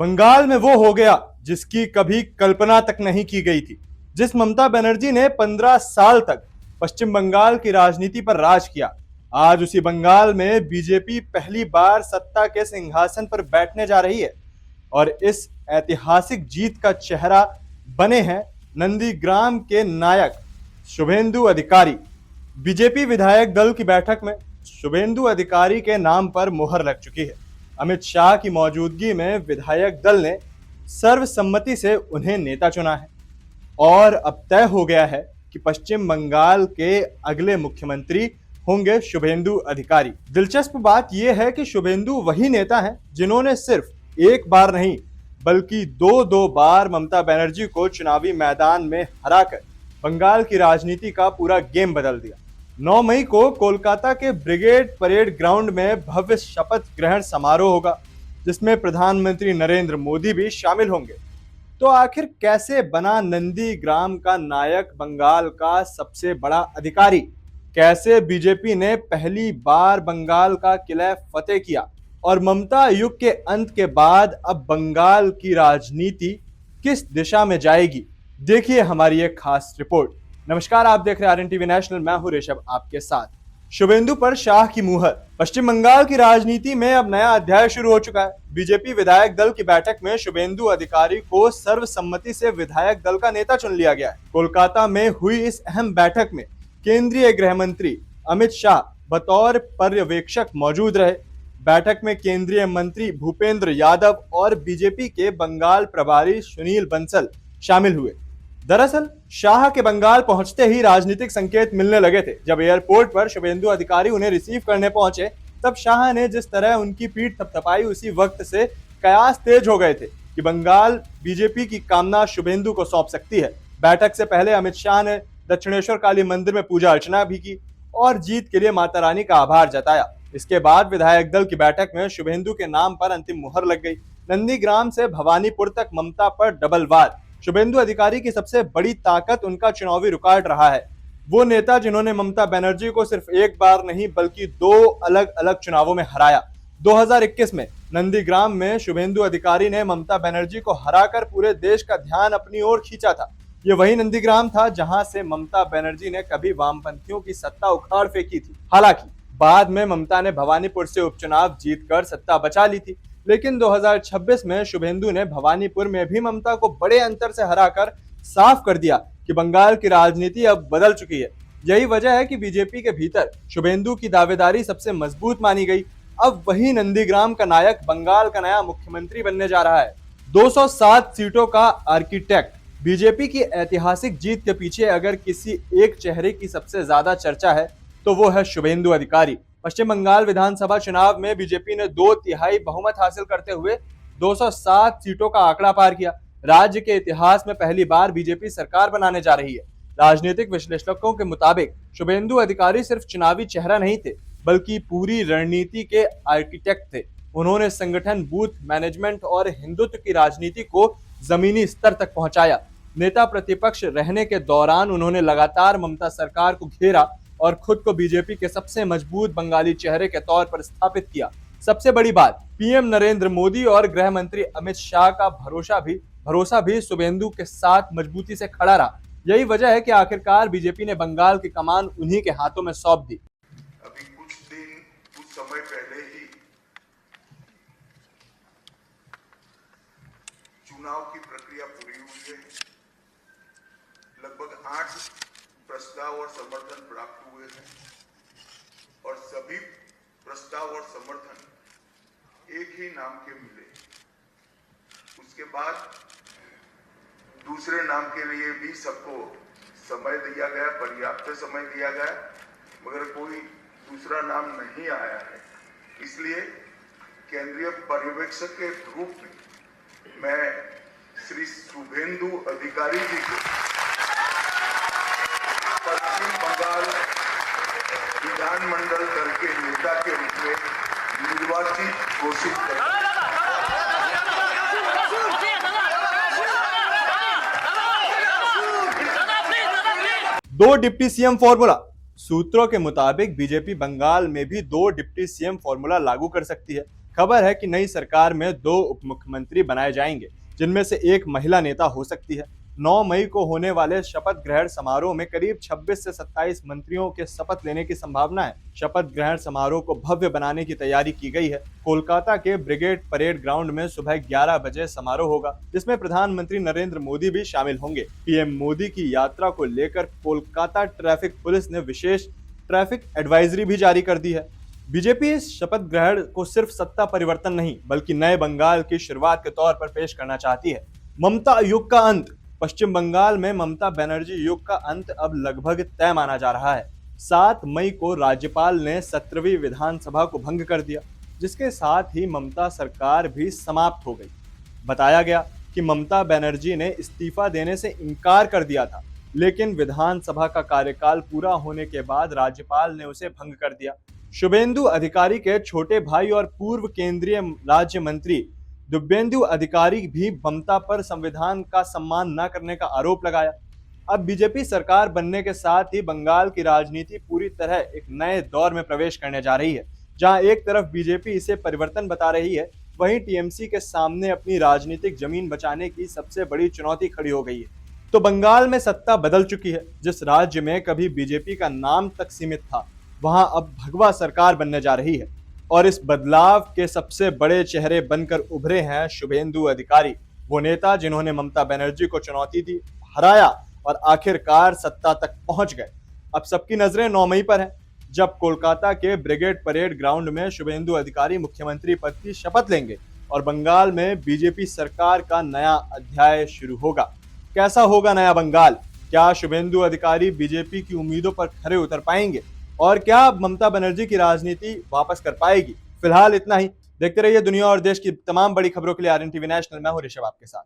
बंगाल में वो हो गया जिसकी कभी कल्पना तक नहीं की गई थी। जिस ममता बनर्जी ने 15 साल तक पश्चिम बंगाल की राजनीति पर राज किया, आज उसी बंगाल में बीजेपी पहली बार सत्ता के सिंहासन पर बैठने जा रही है। और इस ऐतिहासिक जीत का चेहरा बने हैं नंदीग्राम के नायक शुभेंदु अधिकारी। बीजेपी विधायक दल की बैठक में शुभेंदु अधिकारी के नाम पर मुहर लग चुकी है। अमित शाह की मौजूदगी में विधायक दल ने सर्वसम्मति से उन्हें नेता चुना है और अब तय हो गया है कि पश्चिम बंगाल के अगले मुख्यमंत्री होंगे शुभेंदु अधिकारी। दिलचस्प बात यह है कि शुभेंदु वही नेता हैं जिन्होंने सिर्फ एक बार नहीं बल्कि दो बार ममता बनर्जी को चुनावी मैदान में हराकर बंगाल की राजनीति का पूरा गेम बदल दिया। 9 मई को कोलकाता के ब्रिगेड परेड ग्राउंड में भव्य शपथ ग्रहण समारोह होगा, जिसमें प्रधानमंत्री नरेंद्र मोदी भी शामिल होंगे। तो आखिर कैसे बना नंदीग्राम का नायक बंगाल का सबसे बड़ा अधिकारी? कैसे बीजेपी ने पहली बार बंगाल का किला फतेह किया? और ममता युग के अंत के बाद अब बंगाल की राजनीति किस दिशा में जाएगी? देखिए हमारी एक खास रिपोर्ट। नमस्कार, आप देख रहे हैं आरएन टीवी नेशनल। मैं हूं ऋषभ आपके साथ। शुभेंदु पर शाह की मुहर। पश्चिम बंगाल की राजनीति में अब नया अध्याय शुरू हो चुका है। बीजेपी विधायक दल की बैठक में शुभेंदु अधिकारी को सर्वसम्मति से विधायक दल का नेता चुन लिया गया है। कोलकाता में हुई इस अहम बैठक में केंद्रीय गृह मंत्री अमित शाह बतौर पर्यवेक्षक मौजूद रहे। बैठक में केंद्रीय मंत्री भूपेंद्र यादव और बीजेपी के बंगाल प्रभारी सुनील बंसल शामिल हुए। दरअसल शाह के बंगाल पहुंचते ही राजनीतिक संकेत मिलने लगे थे। जब एयरपोर्ट पर शुभेंदु अधिकारी उन्हें रिसीव करने पहुंचे, तब शाह ने जिस तरह उनकी पीठ थपथपाई, उसी वक्त से कयास तेज हो गए थे कि बंगाल बीजेपी की कामना शुभेंदु को सौंप सकती है। बैठक से पहले अमित शाह ने दक्षिणेश्वर काली मंदिर में पूजा अर्चना भी की और जीत के लिए माता रानी का आभार जताया। इसके बाद विधायक दल की बैठक में शुभेंदु के नाम पर अंतिम मुहर लग गई। नंदीग्राम से भवानीपुर तक ममता पर डबल वार। शुभेंदु अधिकारी की सबसे बड़ी ताकत उनका चुनावी रिकॉर्ड रहा है। वो नेता जिन्होंने ममता बनर्जी को सिर्फ एक बार नहीं बल्कि 2 अलग अलग चुनावों में हराया। 2021 में नंदीग्राम में शुभेंदु अधिकारी ने ममता बनर्जी को हराकर पूरे देश का ध्यान अपनी ओर खींचा था। ये वही नंदीग्राम था जहां से ममता बनर्जी ने कभी वामपंथियों की सत्ता उखाड़ फेंकी थी। हालांकि बाद में ममता ने भवानीपुर से उपचुनाव जीतकर सत्ता बचा ली थी, लेकिन 2026 में शुभेंदु ने भवानीपुर में भी ममता को बड़े अंतर से हराकर साफ कर दिया कि बंगाल की राजनीति अब बदल चुकी है। यही वजह है कि बीजेपी के भीतर शुभेंदु की दावेदारी सबसे मजबूत मानी गई। अब वही नंदीग्राम का नायक बंगाल का नया मुख्यमंत्री बनने जा रहा है। 207 सीटों का आर्किटेक्ट। बीजेपी की ऐतिहासिक जीत के पीछे अगर किसी एक चेहरे की सबसे ज्यादा चर्चा है तो वो है शुभेंदु अधिकारी। पश्चिम बंगाल विधानसभा चुनाव में बीजेपी ने 2/3 बहुमत हासिल करते हुए 207 सीटों का आंकड़ा पार किया। राज्य के इतिहास में पहली बार बीजेपी सरकार बनाने जा रही है। राजनीतिक विश्लेषकों के मुताबिक शुभेंदु अधिकारी सिर्फ चुनावी चेहरा नहीं थे, बल्कि पूरी रणनीति के आर्किटेक्ट थे। उन्होंने संगठन, बूथ मैनेजमेंट और हिंदुत्व की राजनीति को जमीनी स्तर तक पहुंचाया। नेता प्रतिपक्ष रहने के दौरान उन्होंने लगातार ममता सरकार को घेरा और खुद को बीजेपी के सबसे मजबूत बंगाली चेहरे के तौर पर स्थापित किया। सबसे बड़ी बात, पीएम नरेंद्र मोदी और गृह मंत्री अमित शाह का भरोसा भी शुभेंदु के साथ मजबूती से खड़ा रहा। यही वजह है कि आखिरकार बीजेपी ने बंगाल की कमान उन्हीं के हाथों में सौंप दी। अभी कुछ समय पहले ही चुनाव की प्रक्रिया पूरी हुई है। लगभग 8 प्रस्ताव और समर्थन प्राप्त हुए हैं और सभी प्रस्ताव और समर्थन एक ही नाम के मिले। उसके बाद दूसरे नाम के लिए भी सबको समय दिया गया, पर्याप्त समय दिया गया, मगर कोई दूसरा नाम नहीं आया है। इसलिए केंद्रीय पर्यवेक्षक के रूप में मैं श्री शुभेंदु अधिकारी जी को पश्चिम बंगाल विधानमंडल दल के नेता के रूप में निर्वाचित घोषित करता हूं। दो डिप्टी सीएम फॉर्मूला। सूत्रों के मुताबिक बीजेपी बंगाल में भी 2 डिप्टी सीएम फॉर्मूला लागू कर सकती है। खबर है कि नई सरकार में 2 उप मुख्यमंत्री बनाए जाएंगे, जिनमें से एक महिला नेता हो सकती है। 9 मई को होने वाले शपथ ग्रहण समारोह में करीब 26 से 27 मंत्रियों के शपथ लेने की संभावना है। शपथ ग्रहण समारोह को भव्य बनाने की तैयारी की गई है। कोलकाता के ब्रिगेड परेड ग्राउंड में सुबह 11 बजे समारोह होगा, जिसमें प्रधानमंत्री नरेंद्र मोदी भी शामिल होंगे। पीएम मोदी की यात्रा को लेकर कोलकाता ट्रैफिक पुलिस ने विशेष ट्रैफिक एडवाइजरी भी जारी कर दी है। बीजेपी इस शपथ ग्रहण को सिर्फ सत्ता परिवर्तन नहीं, बल्कि नए बंगाल की शुरुआत के तौर पर पेश करना चाहती है। ममता युग का अंत। पश्चिम बंगाल में ममता बनर्जी युग का अंत अब लगभग तय माना जा रहा है। 7 मई को राज्यपाल ने 17वीं विधानसभा को भंग कर दिया, जिसके साथ ही ममता सरकार भी समाप्त हो गई। बताया गया कि ममता बनर्जी ने इस्तीफा देने से इनकार कर दिया था, लेकिन विधानसभा का कार्यकाल पूरा होने के बाद राज्यपाल ने उसे भंग कर दिया। शुभेंदु अधिकारी के छोटे भाई और पूर्व केंद्रीय राज्य मंत्री दिव्येंदु अधिकारी भी ममता पर संविधान का सम्मान न करने का आरोप लगाया। अब बीजेपी सरकार बनने के साथ ही बंगाल की राजनीति पूरी तरह एक नए दौर में प्रवेश करने जा रही है। जहां एक तरफ बीजेपी इसे परिवर्तन बता रही है, वहीं टीएमसी के सामने अपनी राजनीतिक जमीन बचाने की सबसे बड़ी चुनौती खड़ी हो गई है। तो बंगाल में सत्ता बदल चुकी है। जिस राज्य में कभी बीजेपी का नाम तक सीमित था, वहां अब भगवा सरकार बनने जा रही है। और इस बदलाव के सबसे बड़े चेहरे बनकर उभरे हैं शुभेंदु अधिकारी, वो नेता जिन्होंने ममता बनर्जी को चुनौती दी, हराया और आखिरकार सत्ता तक पहुंच गए। अब सबकी नजरें 9 मई पर हैं, जब कोलकाता के ब्रिगेड परेड ग्राउंड में शुभेंदु अधिकारी मुख्यमंत्री पद की शपथ लेंगे और बंगाल में बीजेपी सरकार का नया अध्याय शुरू होगा। कैसा होगा नया बंगाल? क्या शुभेंदु अधिकारी बीजेपी की उम्मीदों पर खरे उतर पाएंगे और क्या ममता बनर्जी की राजनीति वापस कर पाएगी? फिलहाल इतना ही। देखते रहिए दुनिया और देश की तमाम बड़ी खबरों के लिए आरएन टीवी नेशनल। मैं हूं ऋषभ आपके साथ।